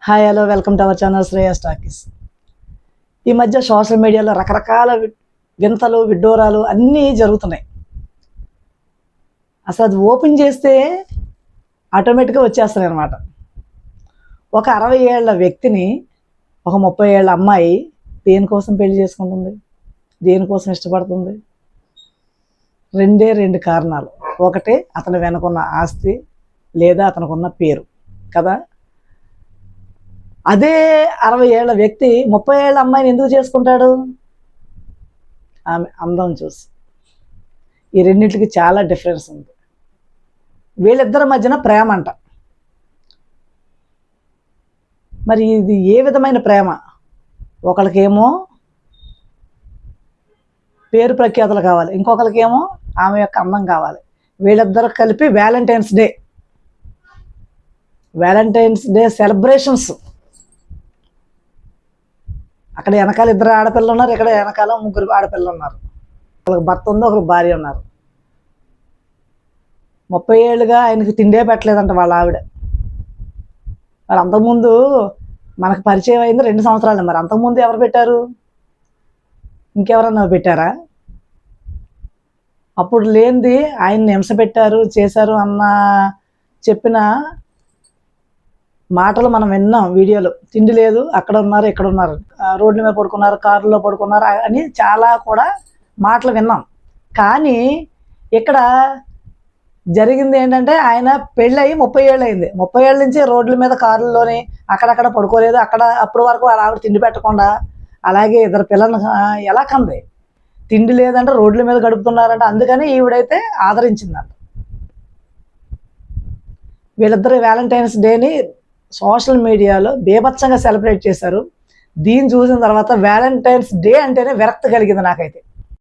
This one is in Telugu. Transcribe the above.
Hi hello welcome to our channel Shreyas talkies. ఈ మధ్య సోషల్ మీడియాలో రకరకాల వింతలు విడ్డూరాలు అన్నీ జరుగుతున్నాయి. అసలు అది ఓపెన్ చేస్తే ఆటోమేటిక్గా వచ్చేస్తున్నాయి అన్నమాట. ఒక 60 ఏళ్ల వ్యక్తిని ఒక 30 ఏళ్ల అమ్మాయి దేనికోసం పెళ్లి చేసుకుంటుంది, దేనికోసం ఇష్టపడుతుంది? రెండు కారణాలు. ఒకటి అతని వెనకున్న ఆస్తి, లేదా అతనుకున్న పేరు కదా. అదే 60 ఏళ్ల వ్యక్తి 30 ఏళ్ల అమ్మాయిని ఎందుకు చేసుకుంటాడు? ఆమె అందం చూసి. ఈ రెండింటికి చాలా డిఫరెన్స్ ఉంది. వీళ్ళిద్దరి మధ్యన ప్రేమ అంట. మరి ఇది ఏ విధమైన ప్రేమ? ఒకరికేమో పేరు ప్రఖ్యాతలు కావాలి, ఇంకొకరికేమో ఆమె యొక్క అందం కావాలి. వీళ్ళిద్దరు కలిపి వ్యాలంటైన్స్ డే సెలబ్రేషన్స్. అక్కడ వెనకాల 2 ఆడపిల్లలు ఉన్నారు, ఇక్కడ వెనకాల 3 ఆడపిల్లలు ఉన్నారు. ఒకరికి భర్త ఉంది, ఒకరికి భార్య ఉన్నారు. 30 ఏళ్ళుగా ఆయనకి తిండే పెట్టలేదంట వాళ్ళ ఆవిడ. మరి అంతకుముందు మనకు పరిచయం అయింది 2 సంవత్సరాలు. మరి అంతకుముందు ఎవరు పెట్టారు? ఇంకెవరన్నా పెట్టారా? అప్పుడు లేనిది ఆయన్ని హింస పెట్టారు, చేశారు అన్న చెప్పిన మాటలు మనం విన్నాం వీడియోలో. తిండి లేదు, అక్కడ ఉన్నారు, ఇక్కడ ఉన్నారు, రోడ్ల మీద పడుకున్నారు, కారులో పడుకున్నారు అని చాలా కూడా మాటలు విన్నాం. కానీ ఇక్కడ జరిగింది ఏంటంటే ఆయన పెళ్ళయి 30 ఏళ్ళు అయింది. 30 ఏళ్ళ నుంచి రోడ్ల మీద కారుల్లోని అక్కడక్కడ పడుకోలేదు. అప్పటి వరకు వాళ్ళ ఆవిడ తిండి పెట్టకుండా అలాగే 2 పిల్లలను ఎలా కంది? తిండి లేదంటే రోడ్ల మీద గడుపుతున్నారంట. అందుకని ఈవిడైతే ఆదరించిందంట. వీళ్ళిద్దరు వ్యాలంటైన్స్ డేని సోషల్ మీడియాలో బీభత్సంగా సెలబ్రేట్ చేశారు. దీన్ని చూసిన తర్వాత వ్యాలంటైన్స్ డే అంటేనే విరక్తి కలిగింది నాకైతే.